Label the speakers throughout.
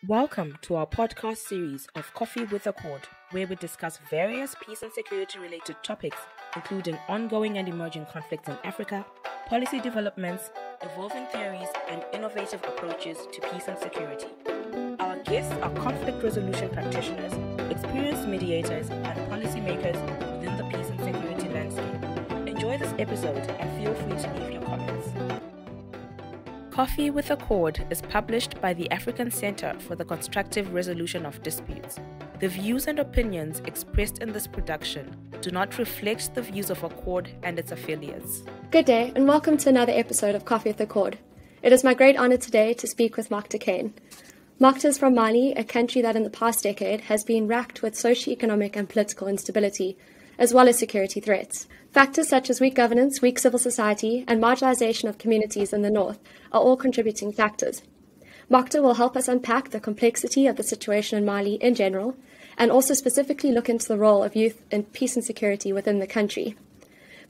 Speaker 1: Welcome to our podcast series of Coffee with a Chord, where we discuss various peace and security related topics, including ongoing and emerging conflicts in Africa, policy developments, evolving theories, and innovative approaches to peace and security. Our guests are conflict resolution practitioners, experienced mediators, and policymakers within the peace and security landscape. Enjoy this episode and feel free to leave your comments. Coffee with a Chord is published by the African Center for the Constructive Resolution of Disputes. The views and opinions expressed in this production do not reflect the views of Accord and its affiliates.
Speaker 2: Good day and welcome to another episode of Coffee with Accord. It is my great honor today to speak with Moctar Kane. Moctar is from Mali, a country that in the past decade has been racked with socio-economic and political instability, as well as security threats. Factors such as weak governance, weak civil society, and marginalisation of communities in the north are all contributing factors. Moctar will help us unpack the complexity of the situation in Mali in general, and also specifically look into the role of youth in peace and security within the country.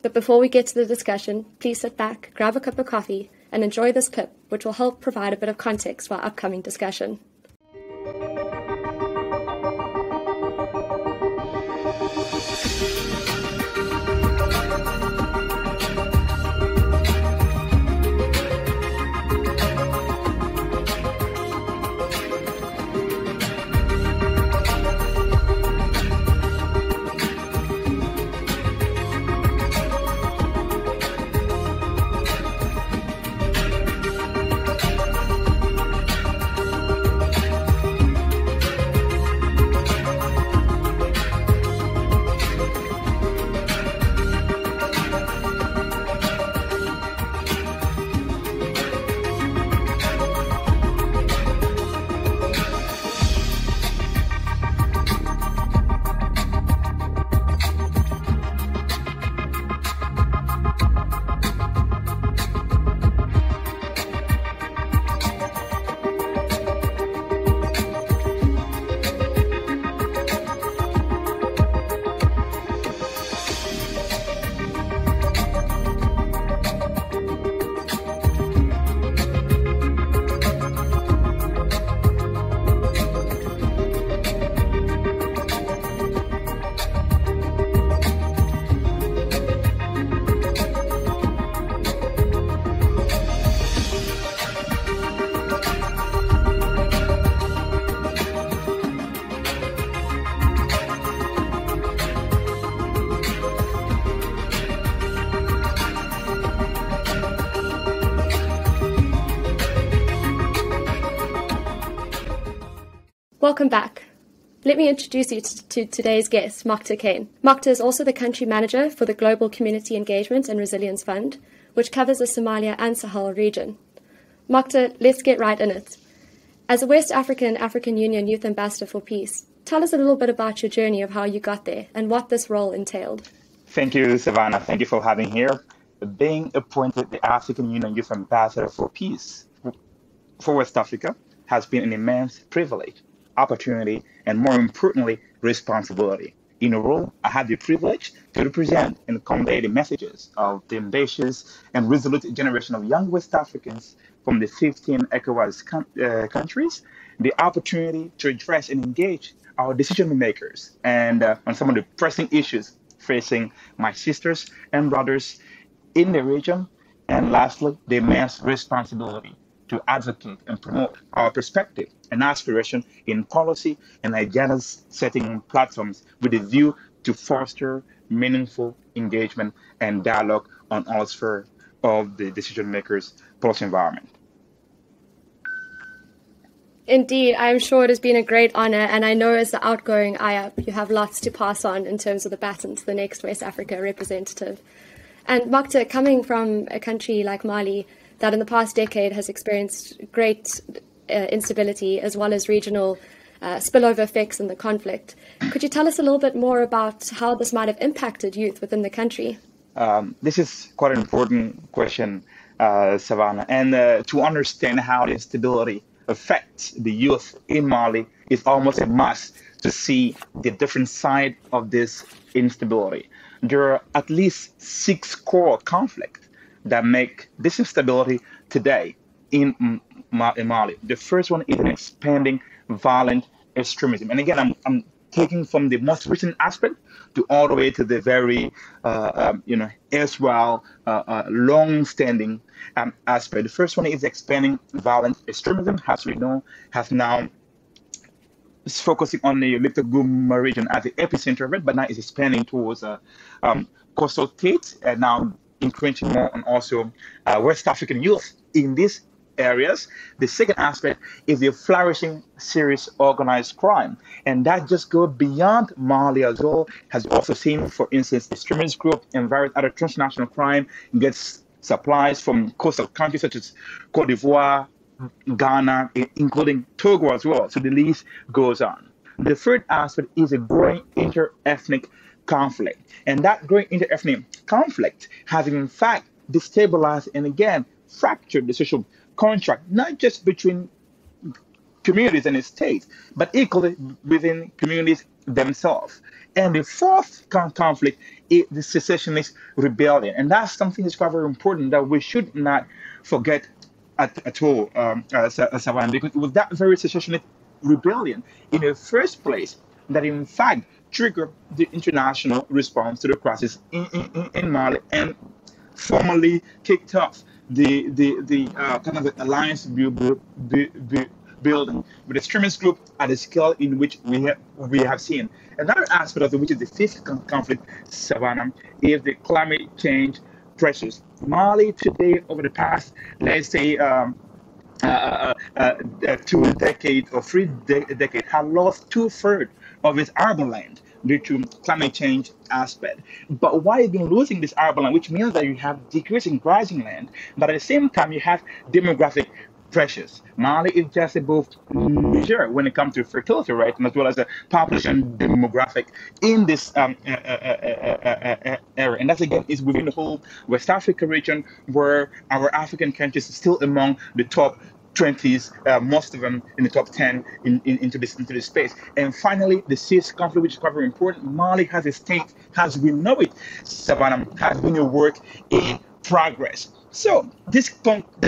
Speaker 2: But before we get to the discussion, please sit back, grab a cup of coffee, and enjoy this clip, which will help provide a bit of context for our upcoming discussion. Welcome back. Let me introduce you to today's guest, Moctar Kane. Moctar is also the country manager for the Global Community Engagement and Resilience Fund, which covers the Somalia and Sahel region. Moctar, let's get right in it. As a West African Union Youth Ambassador for Peace, tell us a little bit about your journey of how you got there and what this role entailed.
Speaker 3: Thank you, Savannah. Thank you for having me here. Being appointed the African Union Youth Ambassador for Peace for West Africa has been an immense privilege, opportunity, and more importantly, responsibility. In a role, I had the privilege to represent and convey the messages of the ambitious and resolute generation of young West Africans from the 15 ECOWAS countries, the opportunity to address and engage our decision makers and on some of the pressing issues facing my sisters and brothers in the region, and lastly, the immense responsibility to advocate and promote our perspective and aspiration in policy and agendas setting platforms with a view to foster meaningful engagement and dialogue on all spheres of the decision makers' policy environment.
Speaker 2: Indeed, I'm sure it has been a great honor, and I know as the outgoing IUP, you have lots to pass on in terms of the baton to the next West Africa representative. And Moctar, coming from a country like Mali, that in the past decade has experienced great instability as well as regional spillover effects in the conflict. Could you tell us a little bit more about how this might have impacted youth within the country?
Speaker 3: This is quite an important question, Savannah. And to understand how the instability affects the youth in Mali is almost a must to see the different side of this instability. There are at least 6 core conflicts that make this instability today in in Mali. The first one is an expanding violent extremism. And again, I'm taking from the most recent aspect to all the way to the very, erstwhile, long-standing aspect. The first one is expanding violent extremism, as we know, has now is focusing on the Nkgadima region as the epicenter of it, but now is expanding towards coastal states and now encroaching more on also West African youth in these areas. The second aspect is the flourishing serious organized crime, and that just goes beyond Mali as well. Has also seen, for instance, extremist group and various other transnational crime gets supplies from coastal countries such as Cote d'Ivoire, Ghana, including Togo as well. So the list goes on. The third aspect is a growing inter-ethnic conflict, and that growing inter-ethnic conflict has in fact destabilized and again fractured the social contract, not just between communities and states, but equally within communities themselves. And the fourth conflict is the Secessionist Rebellion. And that's something that's quite very important that we should not forget at all, Savannah, because it was that very Secessionist Rebellion in the first place that in fact triggered the international response to the crisis in Mali and formally kicked off the kind of alliance building with extremist group at a scale in which we have seen. Another aspect of it, which is the fifth conflict, Savannah, is the climate change pressures. Mali today, over the past, let's say, 2 decades or 3 decades, has lost 2/3 of its urban land due to climate change aspect. But why you've been losing this urban land, which means that you have decreasing grazing land, but at the same time you have demographic pressures. Mali is just above Niger when it comes to fertility rate, as well as the population demographic in this area. And that again is within the whole West Africa region, where our African countries are still among the top 20s, most of them in the top 10 into this space. And finally, the sixth conflict, which is quite very important. Mali has a state, as we know it, Savannah, has been a work in progress. So this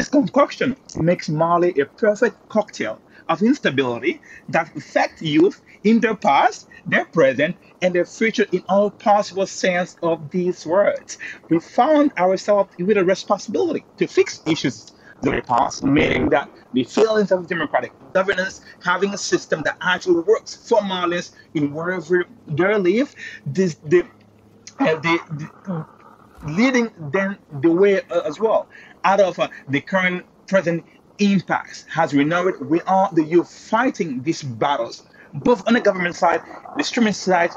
Speaker 3: concoction makes Mali a perfect cocktail of instability that affects youth in their past, their present, and their future in all possible sense of these words. We found ourselves with a responsibility to fix issues of the past, meaning that the feelings of democratic governance, having a system that actually works for Malians in wherever they live, leading them the way as well out of the current present impacts. As we know it, we are the youth fighting these battles, both on the government side, the extremist side,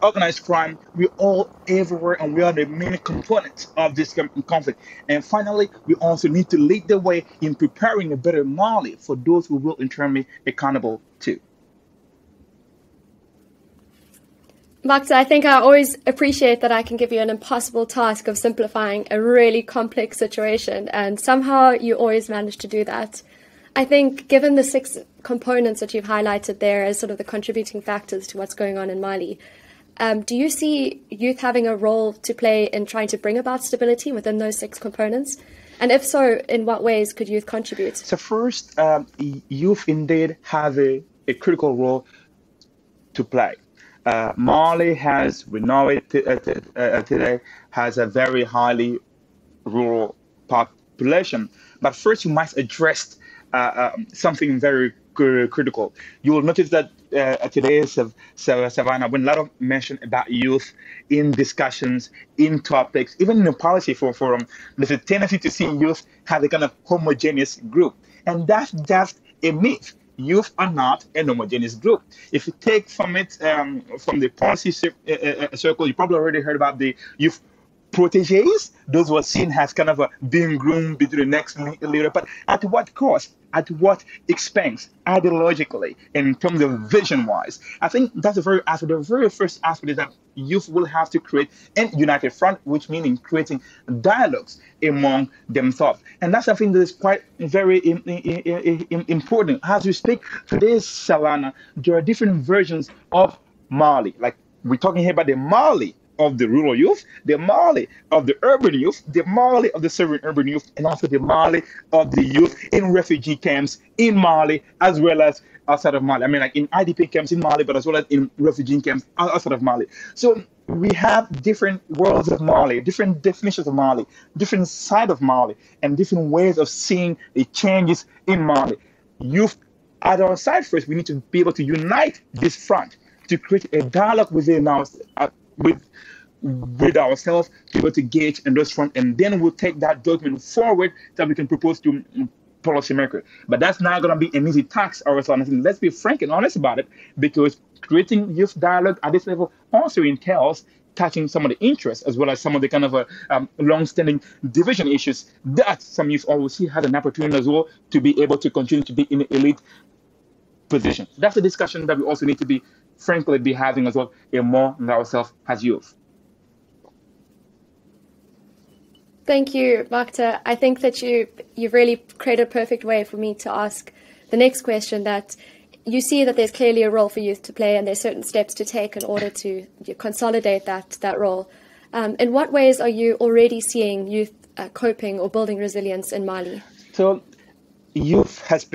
Speaker 3: organized crime. We're all everywhere, and we are the main components of this conflict. And finally, we also need to lead the way in preparing a better Mali for those who will in turn be accountable to.
Speaker 2: Moctar, I think I always appreciate that I can give you an impossible task of simplifying a really complex situation, and somehow you always manage to do that. I think given the 6 components that you've highlighted there as sort of the contributing factors to what's going on in Mali, do you see youth having a role to play in trying to bring about stability within those 6 components? And if so, in what ways could youth contribute?
Speaker 3: So first, youth indeed have a critical role to play. Mali has, we know it today, has a very highly rural population. But first, you must address something very critical. You will notice that today, Savannah, when a lot of mention about youth in discussions, in topics, even in policy forum, there's a tendency to see youth as a kind of homogeneous group. And that's just a myth. Youth are not a homogeneous group. If you take from it, from the policy circle, you probably already heard about the youth proteges. Those were seen as kind of being groomed into the next leader. But at what cost? At what expense? Ideologically, in terms of vision-wise. I think that's the very first aspect is that youth will have to create a united front, which means creating dialogues among themselves. And that's something that is quite very important. As we speak today, Savannah, there are different versions of Mali. Like we're talking here about the Mali of the rural youth, the Mali of the urban youth, the Mali of the semi-urban youth, and also the Mali of the youth in refugee camps in Mali, as well as outside of Mali. I mean, like in IDP camps in Mali, but as well as in refugee camps outside of Mali. So we have different worlds of Mali, different definitions of Mali, different side of Mali, and different ways of seeing the changes in Mali. Youth at our side first, we need to be able to unite this front to create a dialogue within with ourselves to be able to gauge in those front, and then we'll take that document forward that we can propose to policymakers. But that's not going to be an easy task ourselves. Let's be frank and honest about it, because creating youth dialogue at this level also entails touching some of the interests as well as some of the kind of long-standing division issues that some youth always see has an opportunity as well to be able to continue to be in the elite position. That's a discussion that we also need to be, frankly, be having as well, among ourselves as youth.
Speaker 2: Thank you, Moctar. I think that you've really created a perfect way for me to ask the next question, that you see that there's clearly a role for youth to play and there's certain steps to take in order to consolidate that role. In what ways are you already seeing youth coping or building resilience in Mali?
Speaker 3: So youth have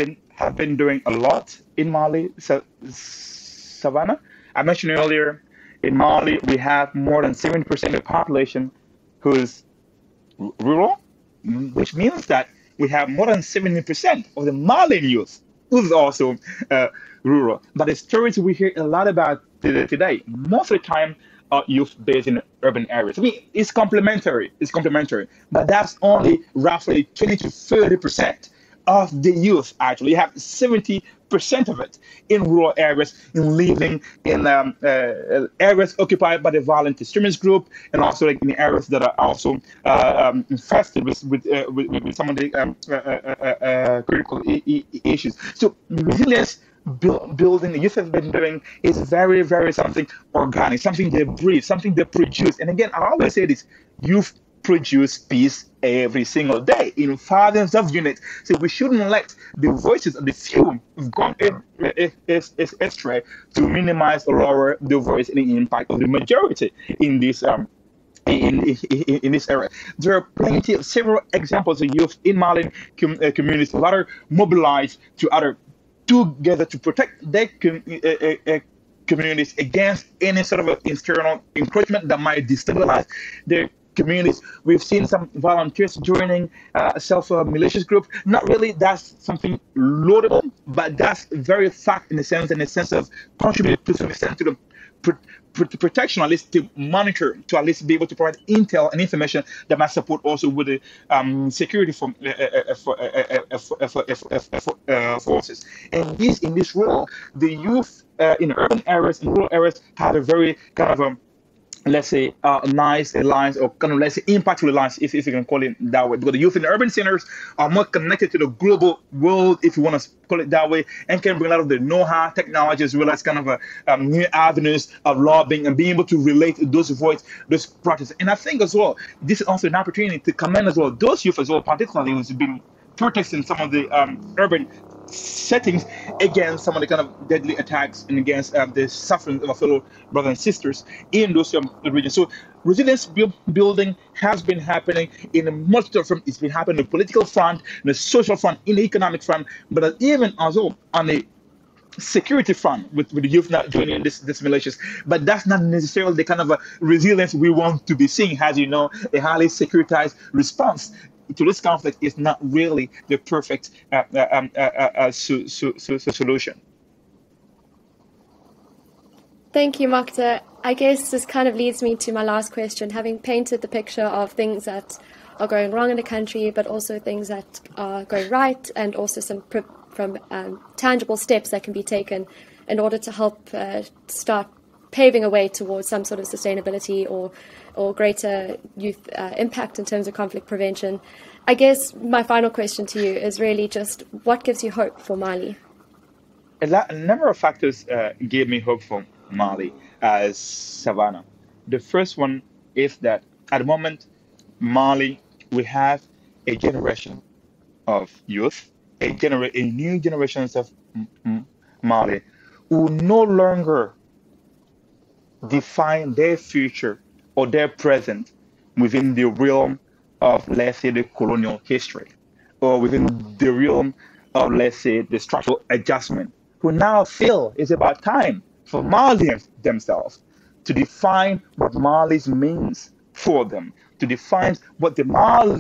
Speaker 3: been doing a lot in Mali. So, Savannah, I mentioned earlier, in Mali, we have more than 70% of the population who's rural, which means that we have more than 70% of the Malian youth who's also rural. But the stories we hear a lot about today, most of the time, are youth based in urban areas. I mean, it's complementary, but that's only roughly 20 to 30% of the youth. Actually, you have 70% of it in rural areas, in living in areas occupied by the violent extremist group, and also like in areas that are also infested with some of the critical issues. So resilience building the youth have been doing is very, very something organic, something they breathe, something they produce. And again, I always say this: youth produce peace every single day in thousands of units. So we shouldn't let the voices of the few go astray to minimize or lower the voice and the impact of the majority in this in this area. There are several examples of youth in Malian communities that are mobilized together to protect their communities against any sort of external encroachment that might destabilize their communities. We've seen some volunteers joining self-militias group. Not really that's something laudable, but that's very fact in the sense of contributing to some extent to the protection, at least to monitor, to at least be able to provide intel and information that might support also with the security forces. And in this role, the youth in urban areas and rural areas have a very kind of let's say nice alliance, or kind of let's say impactful alliance, if you can call it that way, because the youth in the urban centers are more connected to the global world, if you want to call it that way, and can bring a lot of the know-how, technology, as well as kind of new avenues of lobbying and being able to relate those voices, those practices. And I think as well, this is also an opportunity to commend as well those youth as well, particularly who's been protesting some of the urban settings against some of the kind of deadly attacks and against the suffering of our fellow brothers and sisters in those regions. So resilience building has been happening in a multitude of fronts. It's been happening on the political front, in the social front, in the economic front, but even also on the security front with the youth not joining this militias. But that's not necessarily the kind of resilience we want to be seeing. As you know, a highly securitized response to this conflict is not really the perfect solution.
Speaker 2: Thank you, Moctar. I guess this kind of leads me to my last question. Having painted the picture of things that are going wrong in the country, but also things that are going right, and also some tangible steps that can be taken in order to help start paving a way towards some sort of sustainability or greater youth impact in terms of conflict prevention. I guess my final question to you is really just, what gives you hope for Mali?
Speaker 3: A number of factors gave me hope for Mali as Savannah. The first one is that at the moment, Mali, we have a generation of youth, a new generations of Mali who no longer define their future or they're present within the realm of, let's say, the colonial history, or within the realm of, let's say, the structural adjustment, who now feel it's about time for Malians themselves to define what Mali's means for them, to define what the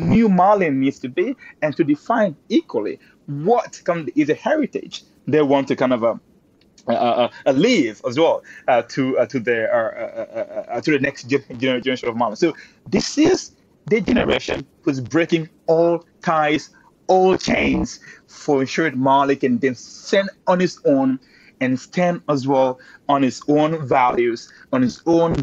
Speaker 3: new Malian needs to be, and to define equally what is a heritage they want to kind of leave as well to the next generation of Malians. So this is the generation who's breaking all ties, all chains, for ensuring Mali can then stand on its own and stand as well on its own values, on its own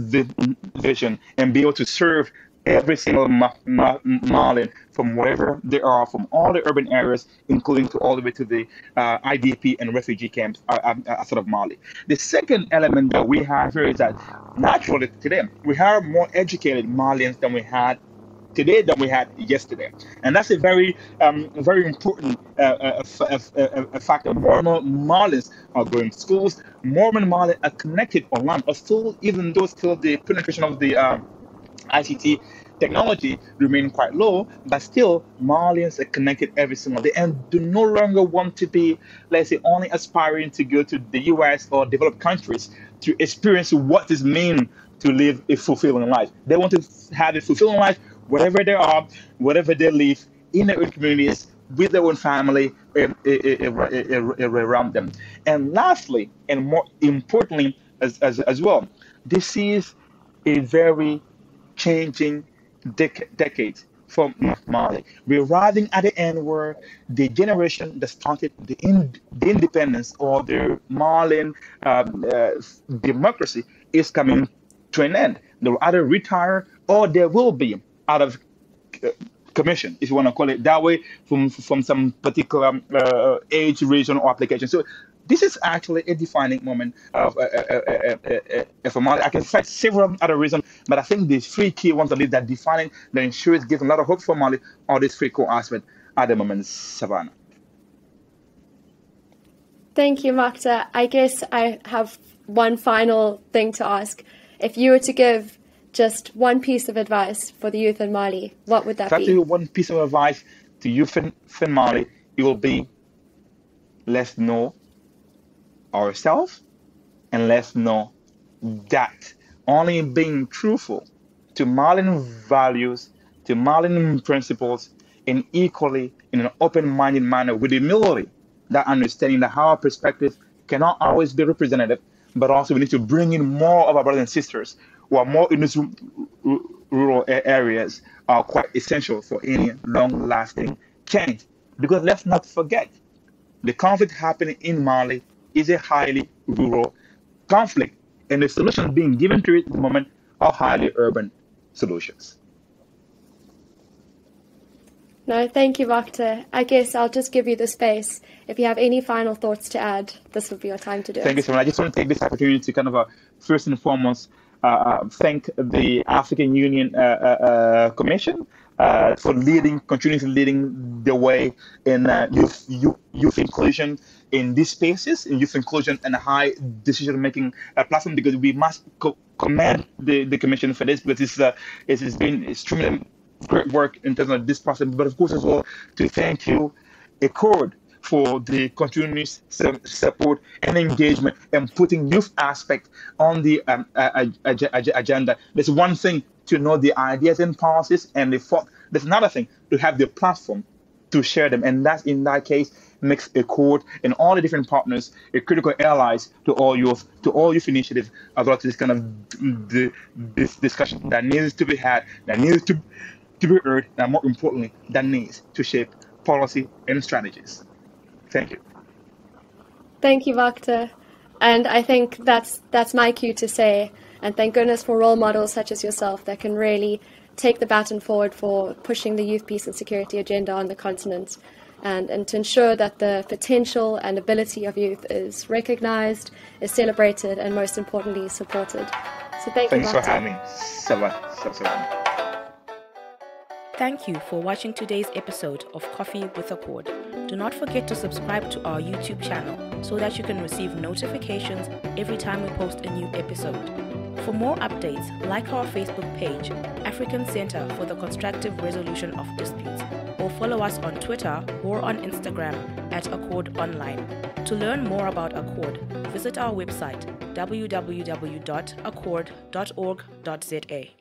Speaker 3: vision, and be able to serve every single Malian from wherever they are, from all the urban areas, including to all the way to the IDP and refugee camps outside of Mali. The second element that we have here is that naturally today we have more educated Malians than we had today than we had yesterday, and that's a very important factor. More and more Malians are going to schools. More and more Malians are connected online. Or still, even though still the penetration of the ICT technology remain quite low, but still Malians are connected every single day and do no longer want to be, let's say, only aspiring to go to the US or developed countries to experience what it means to live a fulfilling life. They want to have a fulfilling life wherever they are, wherever they live, in their own communities, with their own family around them. And lastly, and more importantly as well, this is a very changing decade for Mali. We're arriving at the end where the generation that started the independence or the Malian democracy is coming to an end. They will either retire or there will be out of commission, if you want to call it that way, from some particular age, region, or application. So this is actually a defining moment for Mali. I can cite several other reasons, but I think the three key ones that defining, that ensures, gives a lot of hope for Mali, are these three core aspects at the moment. Savannah.
Speaker 2: Thank you, Moctar. I guess I have one final thing to ask. If you were to give just one piece of advice for the youth in Mali, what would that be?
Speaker 3: Exactly, one piece of advice to youth in Mali, it will be, let's know ourselves, and let's know that only being truthful to Malian values, to Malian principles, and equally in an open-minded manner with humility, that understanding that our perspective cannot always be representative, but also we need to bring in more of our brothers and sisters who are more in these rural areas, are quite essential for any long-lasting change. Because let's not forget, the conflict happening in Mali is a highly rural conflict, and the solutions being given to it at the moment are highly urban solutions.
Speaker 2: No, thank you, Moctar. I guess I'll just give you the space. If you have any final thoughts to add, this would be your time to do it.
Speaker 3: Thank you so much. I just want to take this opportunity to kind of first and foremost thank the African Union Commission for continuously leading the way in youth inclusion in these spaces, in youth inclusion and a high decision-making platform, because we must commend the Commission for this, because it's been extremely great work in terms of this process, but of course as well to thank you, Accord, for the continuous support and engagement and putting youth aspect on the agenda. There's one thing to know the ideas and policies and the thought. There's another thing to have the platform to share them, and that in that case makes Accord and all the different partners a critical allies to all youth initiatives about this kind of this discussion that needs to be had, that needs to be heard, and more importantly, that needs to shape policy and strategies. Thank you.
Speaker 2: Thank you, Moctar. And I think that's my cue to say, and thank goodness for role models such as yourself that can really take the baton forward for pushing the youth peace and security agenda on the continent, and to ensure that the potential and ability of youth is recognized, is celebrated, and most importantly, supported. So thanks you, Moctar.
Speaker 3: For having me, Savannah.
Speaker 1: Thank you for watching today's episode of Coffee with Accord. Do not forget to subscribe to our YouTube channel so that you can receive notifications every time we post a new episode. For more updates, like our Facebook page, African Center for the Constructive Resolution of Disputes, or follow us on Twitter or on Instagram at Accord Online. To learn more about Accord, visit our website www.accord.org.za.